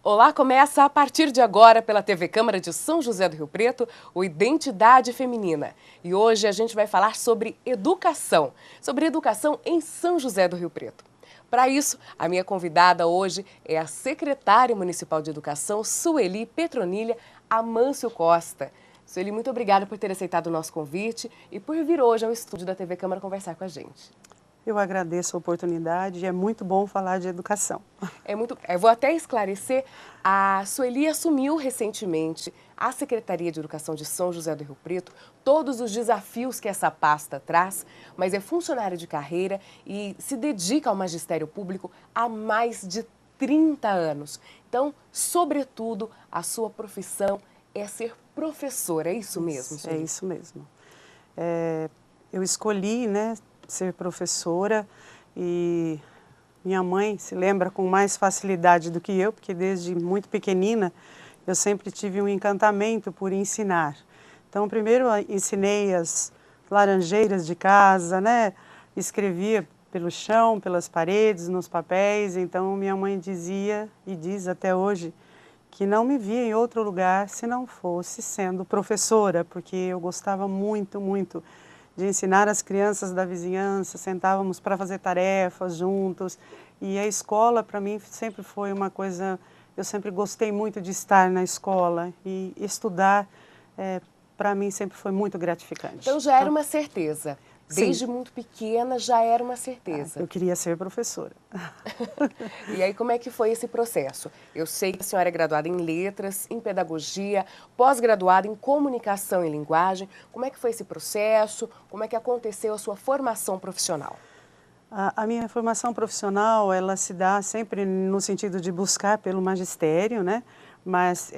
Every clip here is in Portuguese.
Olá, começa a partir de agora pela TV Câmara de São José do Rio Preto, o Identidade Feminina. E hoje a gente vai falar sobre educação em São José do Rio Preto. Para isso, a minha convidada hoje é a secretária municipal de educação, Sueli Petronilha Amâncio Costa. Sueli, muito obrigada por ter aceitado o nosso convite e por vir hoje ao estúdio da TV Câmara conversar com a gente. Eu agradeço a oportunidade e é muito bom falar de educação. Eu vou até esclarecer, a Sueli assumiu recentemente a Secretaria de Educação de São José do Rio Preto, todos os desafios que essa pasta traz, mas é funcionária de carreira e se dedica ao magistério público há mais de 30 anos. Então, sobretudo, a sua profissão é ser professora, é isso mesmo, Sueli? É isso mesmo. Eu escolhi, ser professora e minha mãe se lembra com mais facilidade do que eu, porque desde muito pequenina eu sempre tive um encantamento por ensinar. Então, primeiro eu ensinei as laranjeiras de casa, escrevia pelo chão, pelas paredes, nos papéis. Então, minha mãe dizia e diz até hoje que não me via em outro lugar se não fosse sendo professora, porque eu gostava muito, muito de ensinar as crianças da vizinhança, sentávamos para fazer tarefas juntos, e a escola para mim sempre foi uma coisa, eu sempre gostei muito de estar na escola, e estudar para mim sempre foi muito gratificante. Então já era uma certeza, desde muito pequena já era uma certeza. Eu queria ser professora. E aí como é que foi esse processo? Eu sei que a senhora é graduada em letras, em pedagogia, pós-graduada em comunicação e linguagem. Como é que foi esse processo? Como é que aconteceu a sua formação profissional? A minha formação profissional, ela se dá sempre no sentido de buscar pelo magistério, mas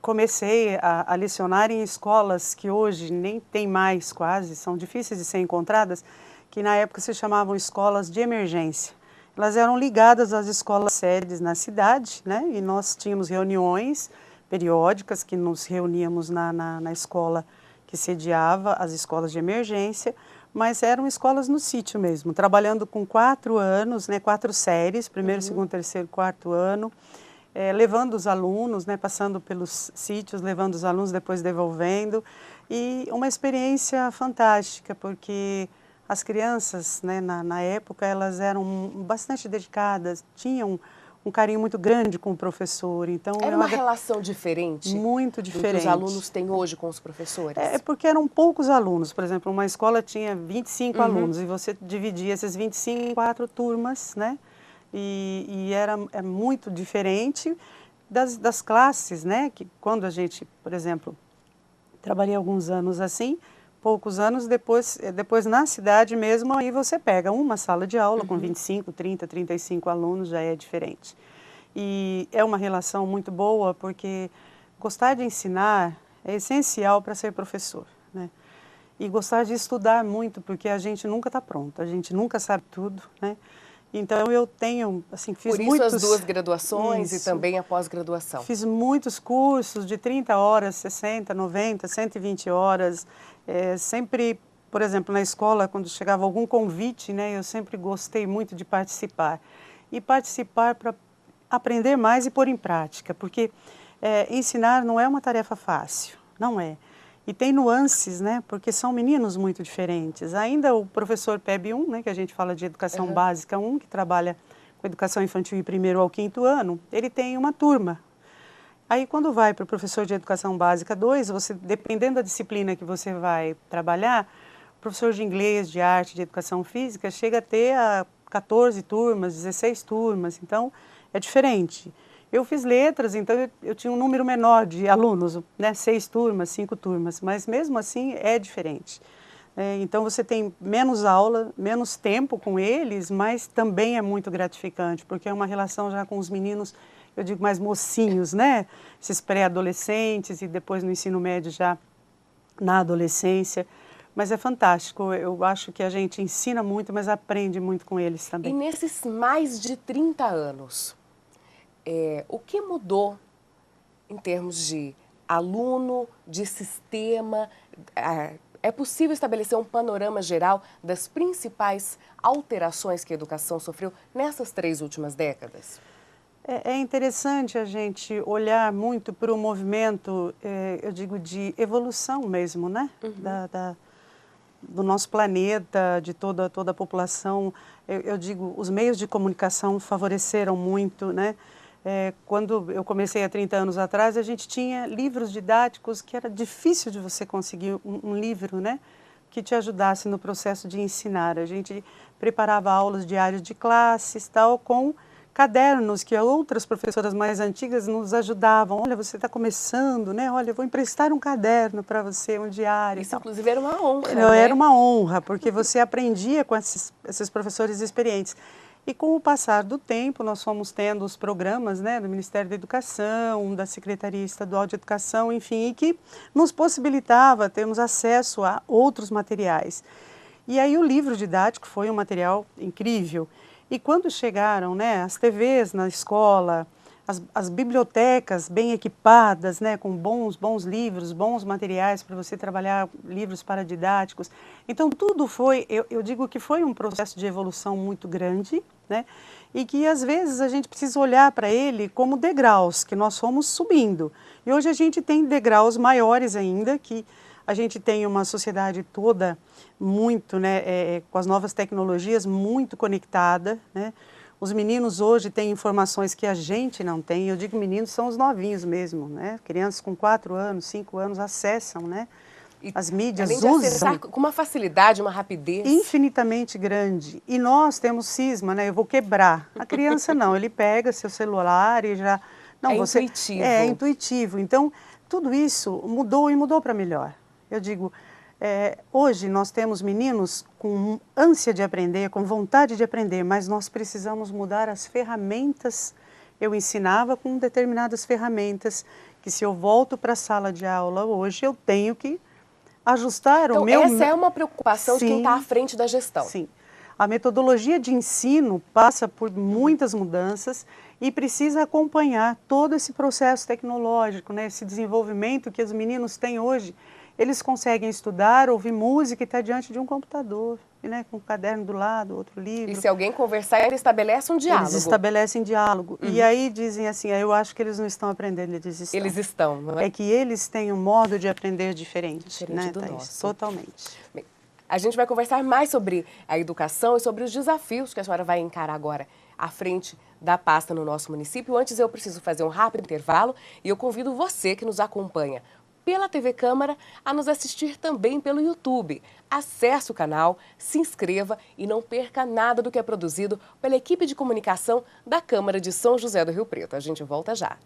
comecei a lecionar em escolas que hoje nem tem mais quase, são difíceis de ser encontradas, que na época se chamavam escolas de emergência. Elas eram ligadas às escolas sedes na cidade, e nós tínhamos reuniões periódicas que nos reuníamos na escola que sediava as escolas de emergência, mas eram escolas no sítio mesmo, trabalhando com 4 anos, 4 séries, primeiro, segundo, terceiro, quarto ano, levando os alunos, passando pelos sítios, levando os alunos, depois devolvendo, e uma experiência fantástica, porque as crianças, na época, elas eram bastante dedicadas, tinham um carinho muito grande com o professor. Então, era uma relação diferente? Muito diferente. Do que os alunos têm hoje com os professores? É porque eram poucos alunos. Por exemplo, uma escola tinha 25 alunos e você dividia esses 25 em 4 turmas, E é muito diferente das classes, que quando a gente, por exemplo, trabalhei alguns anos assim, poucos anos depois na cidade mesmo, aí você pega uma sala de aula com 25, 30, 35 alunos, já é diferente. E é uma relação muito boa, porque gostar de ensinar é essencial para ser professor, E gostar de estudar muito, porque a gente nunca está pronto, a gente nunca sabe tudo, Então eu tenho, assim, fiz muitos... Por isso as 2 graduações e também a pós-graduação. Fiz muitos cursos de 30 horas, 60, 90, 120 horas, sempre, por exemplo, na escola, quando chegava algum convite, eu sempre gostei muito de participar. E participar para aprender mais e pôr em prática, porque ensinar não é uma tarefa fácil, não é. E tem nuances, porque são meninos muito diferentes. Ainda o professor PEB 1, que a gente fala de educação básica 1, que trabalha com educação infantil de 1º ao 5º ano, ele tem uma turma. Aí quando vai para o professor de educação básica 2, você, dependendo da disciplina que você vai trabalhar, o professor de inglês, de arte, de educação física, chega a ter 14 turmas, 16 turmas, então é diferente. Eu fiz letras, então eu tinha um número menor de alunos, 6 turmas, 5 turmas, mas mesmo assim é diferente. Então você tem menos aula, menos tempo com eles, mas também é muito gratificante, porque é uma relação já com os meninos, eu digo mais mocinhos, Esses pré-adolescentes e depois no ensino médio já na adolescência. Mas é fantástico, eu acho que a gente ensina muito, mas aprende muito com eles também. E nesses mais de 30 anos, o que mudou em termos de aluno, de sistema? É possível estabelecer um panorama geral das principais alterações que a educação sofreu nessas 3 últimas décadas? É interessante a gente olhar muito para o movimento, eu digo, de evolução mesmo, né? Do nosso planeta, de toda a população. Eu digo, os meios de comunicação favoreceram muito, né? Quando eu comecei há 30 anos atrás, a gente tinha livros didáticos que era difícil de você conseguir um livro, né? Que te ajudasse no processo de ensinar. A gente preparava aulas diárias de classes, tal, com cadernos que outras professoras mais antigas nos ajudavam. Olha, você está começando, né? Olha, eu vou emprestar um caderno para você, um diário. Isso, tal. inclusive, era uma honra, Não, né? era uma honra, porque você aprendia com esses professores experientes. E com o passar do tempo, nós fomos tendo os programas, né, do Ministério da Educação, da Secretaria Estadual de Educação, enfim, e que nos possibilitava termos acesso a outros materiais. E aí o livro didático foi um material incrível. E quando chegaram, né, as TVs na escola, as bibliotecas bem equipadas, né, com bons livros, bons materiais para você trabalhar, livros paradidáticos. Então, tudo foi, eu digo que foi um processo de evolução muito grande, né, e que às vezes a gente precisa olhar para ele como degraus, que nós fomos subindo. E hoje a gente tem degraus maiores ainda, que a gente tem uma sociedade toda muito, né, com as novas tecnologias, muito conectada, né? Os meninos hoje têm informações que a gente não tem. Eu digo meninos, são os novinhos mesmo, né? Crianças com 4 anos, 5 anos acessam, né? As mídias, além de acessar com uma facilidade, uma rapidez. Infinitamente grande. E nós temos cisma, né? Eu vou quebrar. A criança não, ele pega seu celular e já... Não, intuitivo. É intuitivo. Então, tudo isso mudou e mudou para melhor. Eu digo, hoje nós temos meninos com ânsia de aprender, com vontade de aprender, mas nós precisamos mudar as ferramentas. Eu ensinava com determinadas ferramentas, que se eu volto para a sala de aula hoje, eu tenho que ajustar então, o meu... essa é uma preocupação de quem está à frente da gestão. Sim. A metodologia de ensino passa por muitas mudanças e precisa acompanhar todo esse processo tecnológico, né? Esse desenvolvimento que os meninos têm hoje. Eles conseguem estudar, ouvir música e estar diante de um computador, né? Com um caderno do lado, outro livro. E se alguém conversar, ele estabelece um diálogo. Eles estabelecem diálogo. E aí dizem assim, eu acho que eles não estão aprendendo, eles estão. Eles estão, não é? É que eles têm um modo de aprender diferente, né, do Thaís? nosso. Totalmente. Bem, a gente vai conversar mais sobre a educação e sobre os desafios que a senhora vai encarar agora à frente da pasta no nosso município. Antes, eu preciso fazer um rápido intervalo e eu convido você que nos acompanha pela TV Câmara a nos assistir também pelo YouTube. Acesse o canal, se inscreva e não perca nada do que é produzido pela equipe de comunicação da Câmara de São José do Rio Preto. A gente volta já.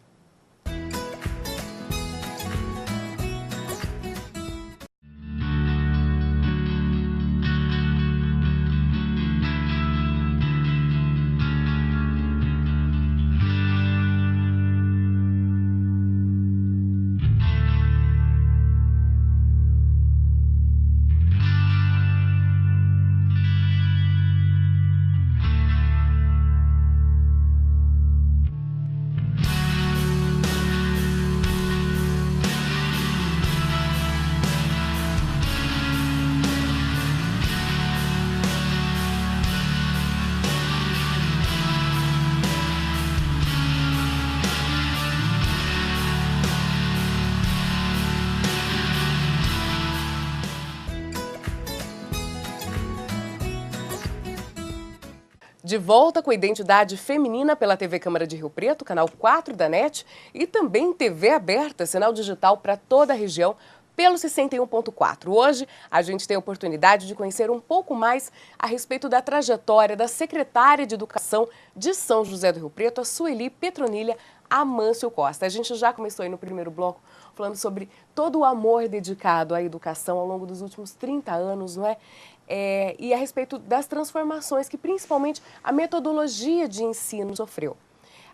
De volta com a Identidade Feminina pela TV Câmara de Rio Preto, canal 4 da NET, e também TV aberta, sinal digital para toda a região, pelo 61.4. Hoje, a gente tem a oportunidade de conhecer um pouco mais a respeito da trajetória da secretária de Educação de São José do Rio Preto, a Sueli Petronília Amâncio Costa. A gente já começou aí no primeiro bloco falando sobre todo o amor dedicado à educação ao longo dos últimos 30 anos, não é? E a respeito das transformações que principalmente a metodologia de ensino sofreu.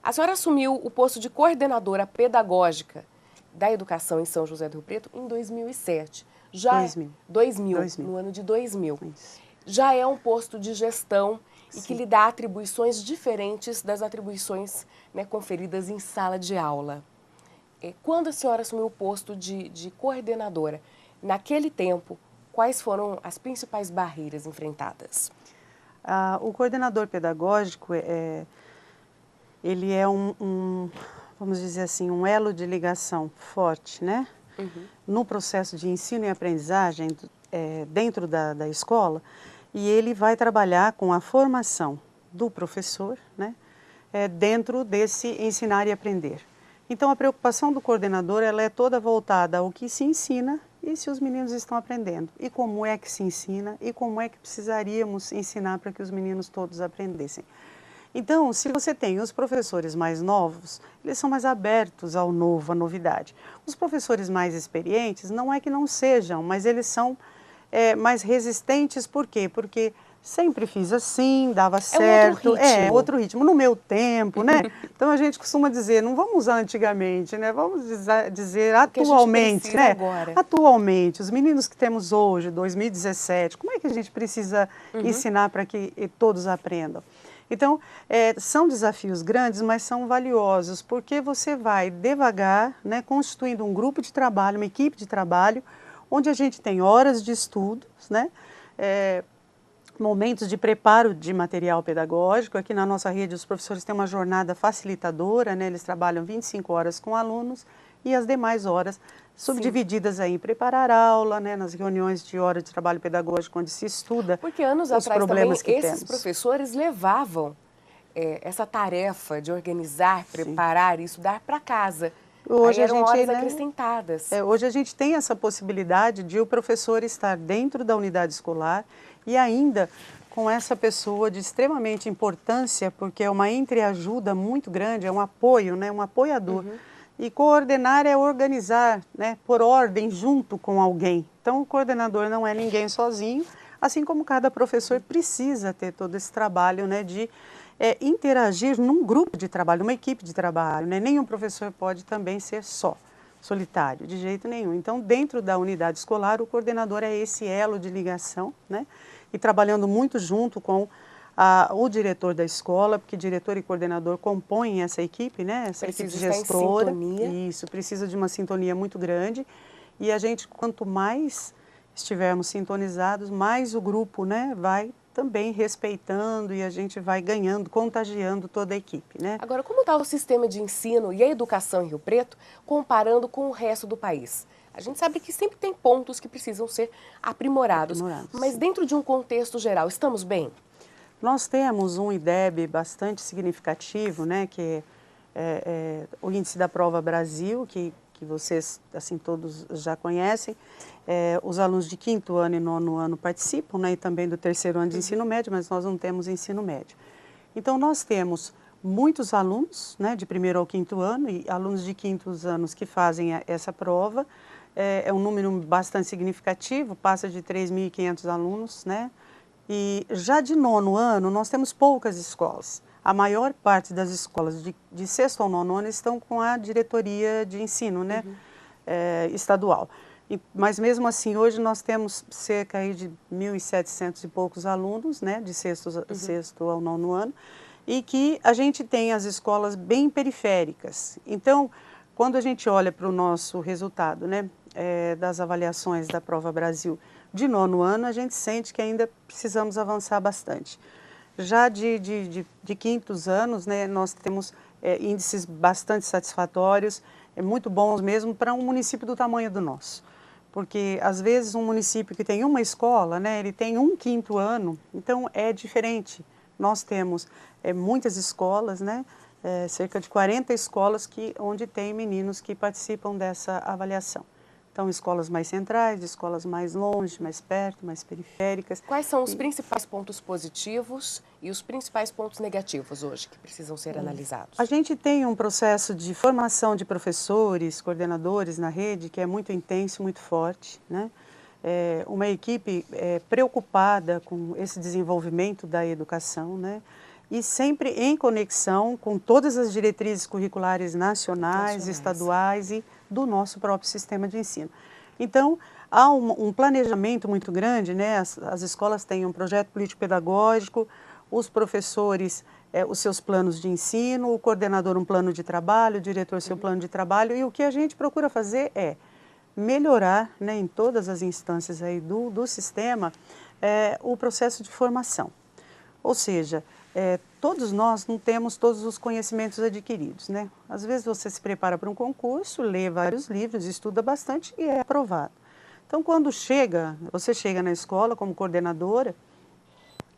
A senhora assumiu o posto de coordenadora pedagógica da educação em São José do Rio Preto em 2007. 2000, no ano de 2000. Isso. Já é um posto de gestão e que lhe dá atribuições diferentes das atribuições, né, conferidas em sala de aula. Quando a senhora assumiu o posto de coordenadora, naquele tempo, quais foram as principais barreiras enfrentadas? O coordenador pedagógico, ele é vamos dizer assim, um elo de ligação forte, né? No processo de ensino e aprendizagem dentro da escola, e ele vai trabalhar com a formação do professor, né? Dentro desse ensinar e aprender. Então, a preocupação do coordenador ela é toda voltada ao que se ensina e se os meninos estão aprendendo, e como é que se ensina, e como é que precisaríamos ensinar para que os meninos todos aprendessem. Então, se você tem os professores mais novos, eles são mais abertos ao novo, à novidade. Os professores mais experientes, não é que não sejam, mas eles são mais resistentes, por quê? Porque sempre fiz assim, dava certo. Outro ritmo, no meu tempo, né? Então a gente costuma dizer, não vamos usar antigamente, né? Vamos dizer atualmente, né? Agora. Atualmente, os meninos que temos hoje, 2017, como é que a gente precisa ensinar para que todos aprendam? Então, são desafios grandes, mas são valiosos, porque você vai devagar, né, constituindo um grupo de trabalho, uma equipe de trabalho, onde a gente tem horas de estudos, né, momentos de preparo de material pedagógico. Aqui na nossa rede os professores têm uma jornada facilitadora, né, eles trabalham 25 horas com alunos e as demais horas subdivididas aí em preparar aula, né, nas reuniões de hora de trabalho pedagógico, onde se estuda porque anos os atrás problemas também que esses temos. professores levavam essa tarefa de organizar, preparar e estudar para casa. Hoje aí eram horas né, acrescentadas. Hoje a gente tem essa possibilidade de o professor estar dentro da unidade escolar e ainda com essa pessoa de extremamente importância, porque é uma entreajuda muito grande, é um apoio, né, um apoiador. E coordenar é organizar, né, por ordem junto com alguém. Então o coordenador não é ninguém sozinho, assim como cada professor precisa ter todo esse trabalho, né, de interagir num grupo de trabalho, uma equipe de trabalho, né? Nenhum professor pode também ser só, solitário, de jeito nenhum. Então, dentro da unidade escolar, o coordenador é esse elo de ligação, né? E trabalhando muito junto com o diretor da escola, porque diretor e coordenador compõem essa equipe, né? Essa equipe gestora. Estar em sintonia. Isso, precisa de uma sintonia muito grande. E a gente, quanto mais estivermos sintonizados, mais o grupo, né, vai também respeitando e a gente vai ganhando, contagiando toda a equipe, né? Agora, como está o sistema de ensino e a educação em Rio Preto comparando com o resto do país? A gente sabe que sempre tem pontos que precisam ser aprimorados, mas dentro de um contexto geral, estamos bem? Nós temos um IDEB bastante significativo, né, que é o Índice da Prova Brasil, que vocês, assim, todos já conhecem. Os alunos de 5º ano e 9º ano participam, né, e também do 3º ano de ensino médio, mas nós não temos ensino médio. Então, nós temos muitos alunos, né, de 1º ao 5º ano e alunos de 5º anos que fazem essa prova. É um número bastante significativo, passa de 3.500 alunos, né? E já de 9º ano, nós temos poucas escolas. A maior parte das escolas de 6º ao 9º ano estão com a diretoria de ensino, né, estadual. Mas mesmo assim, hoje nós temos cerca aí de 1.700 e poucos alunos, né, de 6º ao 9º ano, e que a gente tem as escolas bem periféricas. Então, quando a gente olha para o nosso resultado, né, das avaliações da Prova Brasil de 9º ano, a gente sente que ainda precisamos avançar bastante. Já de 5º anos, né, nós temos índices bastante satisfatórios, muito bons mesmo para um município do tamanho do nosso. Porque, às vezes, um município que tem uma escola, né, ele tem um 5º ano, então é diferente. Nós temos muitas escolas, né, cerca de 40 escolas onde tem meninos que participam dessa avaliação. Então, escolas mais centrais, escolas mais longe, mais perto, mais periféricas. Quais são os principais pontos positivos e os principais pontos negativos hoje que precisam ser analisados? A gente tem um processo de formação de professores, coordenadores na rede que é muito intenso, muito forte, né? Uma equipe preocupada com esse desenvolvimento da educação, né? E sempre em conexão com todas as diretrizes curriculares nacionais, estaduais e do nosso próprio sistema de ensino. Então, há um planejamento muito grande, né? As escolas têm um projeto político-pedagógico, os professores, os seus planos de ensino, o coordenador um plano de trabalho, o diretor seu plano de trabalho, e o que a gente procura fazer é melhorar, né, em todas as instâncias aí do sistema, o processo de formação. Ou seja, todos nós não temos todos os conhecimentos adquiridos, né? Às vezes você se prepara para um concurso, lê vários livros, estuda bastante e é aprovado. Então, quando você chega na escola como coordenadora,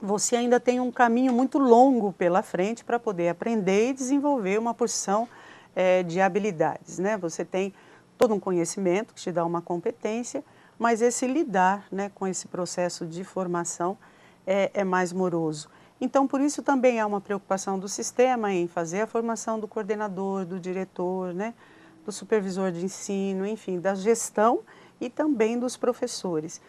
você ainda tem um caminho muito longo pela frente para poder aprender e desenvolver uma porção de habilidades, né? Você tem todo um conhecimento que te dá uma competência, mas esse lidar, né, com esse processo de formação é mais moroso. Então, por isso também há uma preocupação do sistema em fazer a formação do coordenador, do diretor, né, do supervisor de ensino, enfim, da gestão e também dos professores.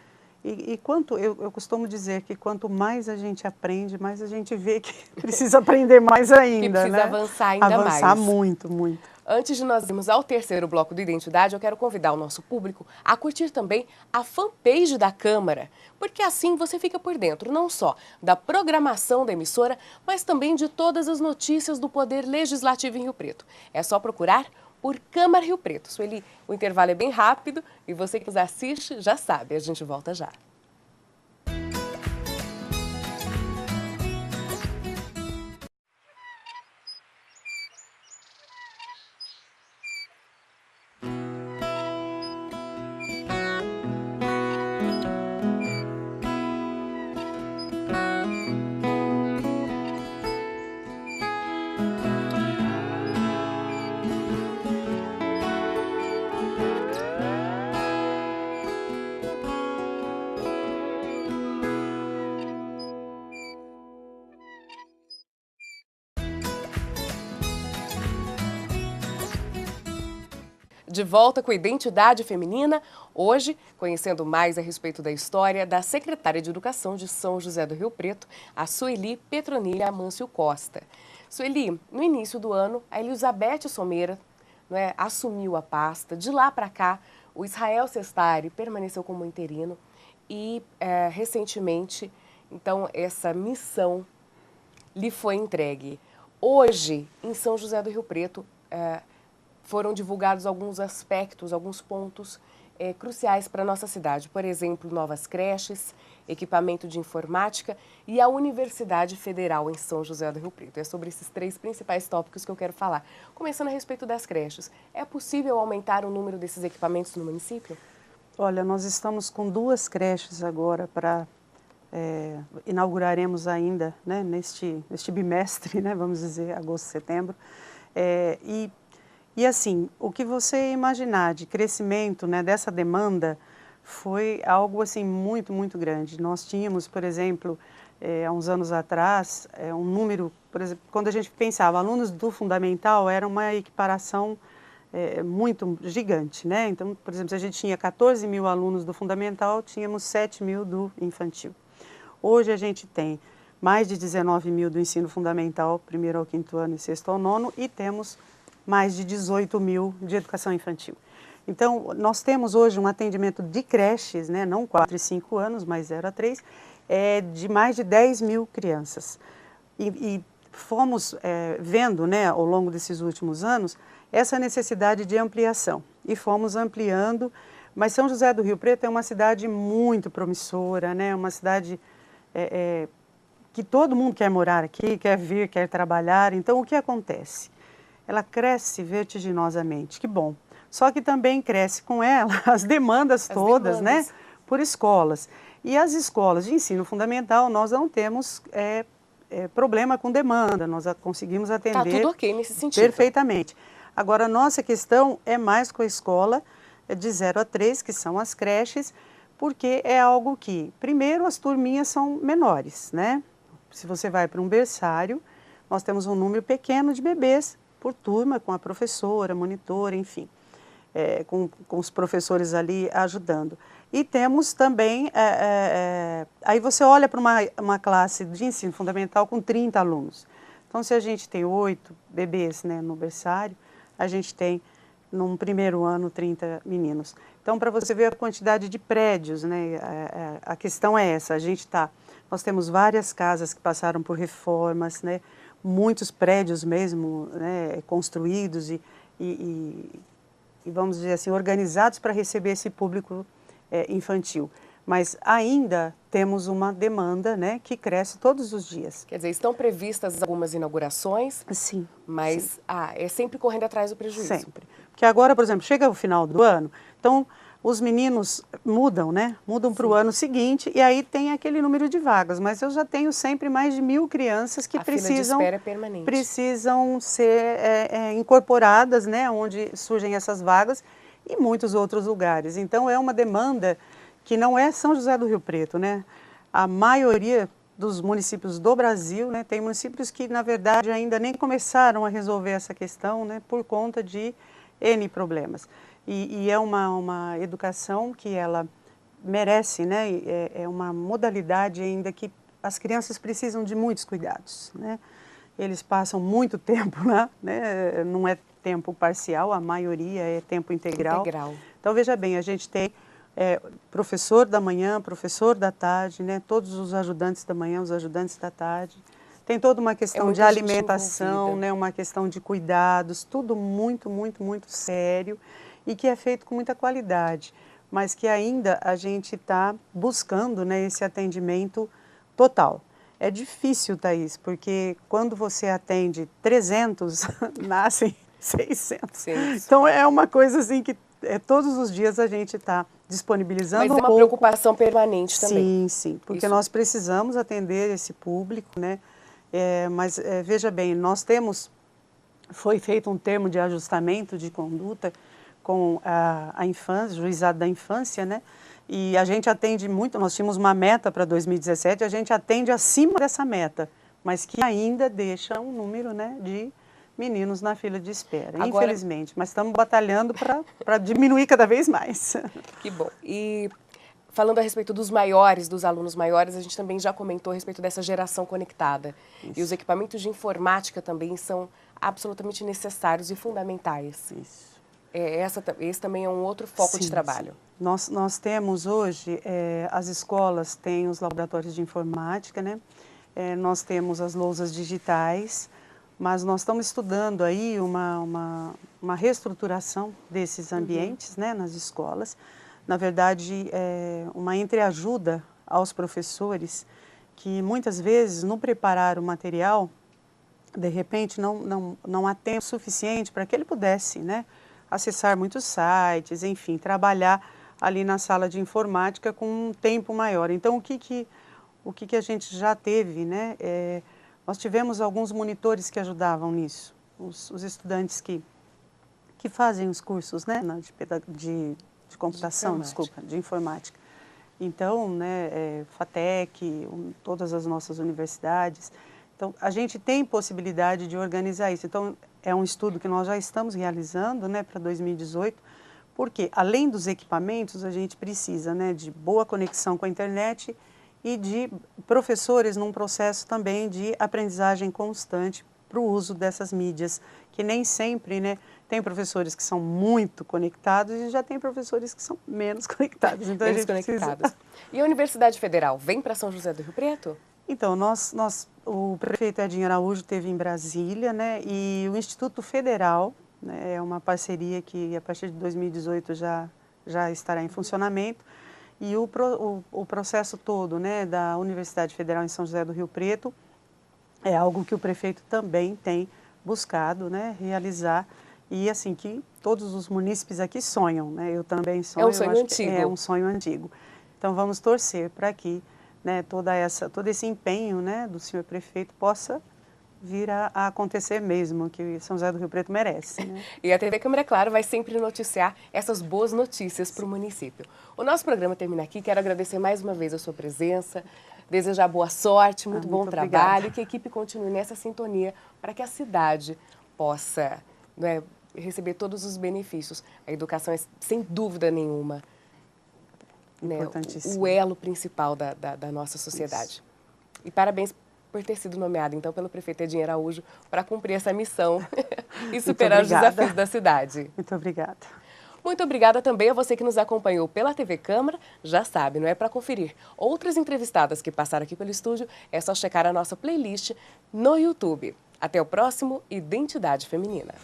Eu costumo dizer que quanto mais a gente aprende, mais a gente vê que precisa aprender mais ainda, que precisa né? avançar ainda mais. Avançar muito, muito. Antes de nós irmos ao terceiro bloco do Identidade, eu quero convidar o nosso público a curtir também a fanpage da Câmara, porque assim você fica por dentro não só da programação da emissora, mas também de todas as notícias do Poder Legislativo em Rio Preto. É só procurar por Câmara Rio Preto. Sueli, o intervalo é bem rápido e você que nos assiste já sabe, a gente volta já. De volta com Identidade Feminina, hoje conhecendo mais a respeito da história da secretária de Educação de São José do Rio Preto, a Sueli Petronilha Amâncio Costa. Sueli, no início do ano, a Elizabeth Sommeira, assumiu a pasta. De lá para cá, o Israel Sestari permaneceu como interino e, recentemente, então, essa missão lhe foi entregue. Hoje, em São José do Rio Preto, foram divulgados alguns aspectos, alguns pontos cruciais para a nossa cidade. Por exemplo, novas creches, equipamento de informática e a Universidade Federal em São José do Rio Preto. É sobre esses três principais tópicos que eu quero falar. Começando a respeito das creches, é possível aumentar o número desses equipamentos no município? Olha, nós estamos com 2 creches agora para... inauguraremos ainda, né, neste bimestre, né, vamos dizer, agosto, setembro. E assim, o que você imaginar de crescimento, né, dessa demanda foi algo assim muito, muito grande. Nós tínhamos, por exemplo, há uns anos atrás, um número, por exemplo, quando a gente pensava alunos do fundamental, era uma equiparação muito gigante, né? Então, por exemplo, se a gente tinha 14 mil alunos do fundamental, tínhamos 7 mil do infantil. Hoje a gente tem mais de 19 mil do ensino fundamental, 1º ao 5º ano e 6º ao 9º, e temos mais de 18 mil de educação infantil. Então, nós temos hoje um atendimento de creches, né, não 4 e 5 anos, mas 0 a 3, de mais de 10 mil crianças. E fomos vendo, né, ao longo desses últimos anos, essa necessidade de ampliação. E fomos ampliando, mas São José do Rio Preto é uma cidade muito promissora, né, uma cidade que todo mundo quer morar aqui, quer vir, quer trabalhar. Então, o que acontece? Ela cresce vertiginosamente, que bom. Só que também cresce com ela as demandas todas, né, por escolas. E as escolas de ensino fundamental, nós não temos problema com demanda, nós conseguimos atender... Está tudo ok nesse sentido. Perfeitamente. Agora, a nossa questão é mais com a escola de 0 a 3, que são as creches, porque é algo que, primeiro, as turminhas são menores, né? Se você vai para um berçário, nós temos um número pequeno de bebês por turma, com a professora, monitora, enfim, com os professores ali ajudando. E temos também, aí você olha para uma classe de ensino fundamental com 30 alunos. Então, se a gente tem 8 bebês, né, no berçário, a gente tem, num primeiro ano, 30 meninos. Então, para você ver a quantidade de prédios, né, a questão é essa, nós temos várias casas que passaram por reformas, né, muitos prédios mesmo, né, construídos e vamos dizer assim, organizados para receber esse público infantil. Mas ainda temos uma demanda, né, que cresce todos os dias. Quer dizer, estão previstas algumas inaugurações, Sim. mas sim. É sempre correndo atrás do prejuízo. Sempre. Porque agora, por exemplo, chega o final do ano, então os meninos mudam, né? Mudam para o ano seguinte e aí tem aquele número de vagas. Mas eu já tenho sempre mais de 1.000 crianças que A fila de espera é permanente. precisam ser incorporadas, né? Onde surgem essas vagas e muitos outros lugares. Então é uma demanda que não é São José do Rio Preto, né? A maioria dos municípios do Brasil, né? Tem municípios que, na verdade, ainda nem começaram a resolver essa questão, né? Por conta de N problemas. E é uma educação que ela merece, né? É uma modalidade ainda que as crianças precisam de muitos cuidados, né? Eles passam muito tempo lá, né? Não é tempo parcial, a maioria é tempo integral. Então, veja bem, a gente tem professor da manhã, professor da tarde, né? Todos os ajudantes da manhã, os ajudantes da tarde. Tem toda uma questão de alimentação, né? Uma questão de cuidados, tudo muito, muito, muito sério e que é feito com muita qualidade, mas que ainda a gente está buscando, né, esse atendimento total. É difícil, Thaís, porque quando você atende 300, nascem 600. Sim. Então é uma coisa assim que todos os dias a gente está disponibilizando. Mas é uma preocupação permanente também. Sim, sim, porque nós precisamos atender esse público, né? Mas veja bem, foi feito um termo de ajustamento de conduta com a infância, juizado da infância, né? E a gente atende muito, nós tínhamos uma meta para 2017, a gente atende acima dessa meta, mas que ainda deixa um número, né, de meninos na fila de espera, agora, infelizmente. Mas estamos batalhando para diminuir cada vez mais. Que bom. E falando a respeito dos maiores, dos alunos maiores, a gente também já comentou a respeito dessa geração conectada. Isso. E os equipamentos de informática também são absolutamente necessários e fundamentais. Isso. Esse também é um outro foco de trabalho. Sim. Nós temos hoje, as escolas têm os laboratórios de informática, né? Nós temos as lousas digitais, mas nós estamos estudando aí uma reestruturação desses ambientes, né, nas escolas. Na verdade, uma entreajuda aos professores que muitas vezes, no preparar o material, de repente não há tempo suficiente para que ele pudesse, né, acessar muitos sites, enfim, trabalhar ali na sala de informática com um tempo maior. Então, o que a gente já teve, né? Nós tivemos alguns monitores que ajudavam nisso, os estudantes que fazem os cursos, né, de computação, de informática. Então, né, FATEC, todas as nossas universidades. Então, a gente tem possibilidade de organizar isso. Então, é um estudo que nós já estamos realizando, né, para 2018, porque além dos equipamentos, a gente precisa, né, de boa conexão com a internet e de professores num processo também de aprendizagem constante para o uso dessas mídias, que nem sempre, né, tem professores que são muito conectados e já tem professores que são menos conectados. Então, menos conectados. E a Universidade Federal vem para São José do Rio Preto? Então, o prefeito Edinho Araújo esteve em Brasília, né, e o Instituto Federal, né, é uma parceria que a partir de 2018 já estará em funcionamento, e o processo todo, né, da Universidade Federal em São José do Rio Preto é algo que o prefeito também tem buscado, né, realizar, e assim que todos os munícipes aqui sonham, né, eu também sonho. É um sonho antigo. É um sonho antigo. Então, vamos torcer para que, né, todo esse empenho, né, do senhor prefeito possa vir a acontecer mesmo, que São José do Rio Preto merece. Né? E a TV Câmara Claro vai sempre noticiar essas boas notícias para o município. O nosso programa termina aqui, quero agradecer mais uma vez a sua presença, desejar boa sorte, muito bom trabalho, e que a equipe continue nessa sintonia para que a cidade possa, né, receber todos os benefícios. A educação é, sem dúvida nenhuma, né, o elo principal da nossa sociedade. Isso. E parabéns por ter sido nomeado, então, pelo prefeito Edinho Araújo para cumprir essa missão e superar os desafios da cidade. Muito obrigada. Muito obrigada também a você que nos acompanhou pela TV Câmara. Já sabe, não é para conferir outras entrevistadas que passaram aqui pelo estúdio, é só checar a nossa playlist no YouTube. Até o próximo Identidade Feminina.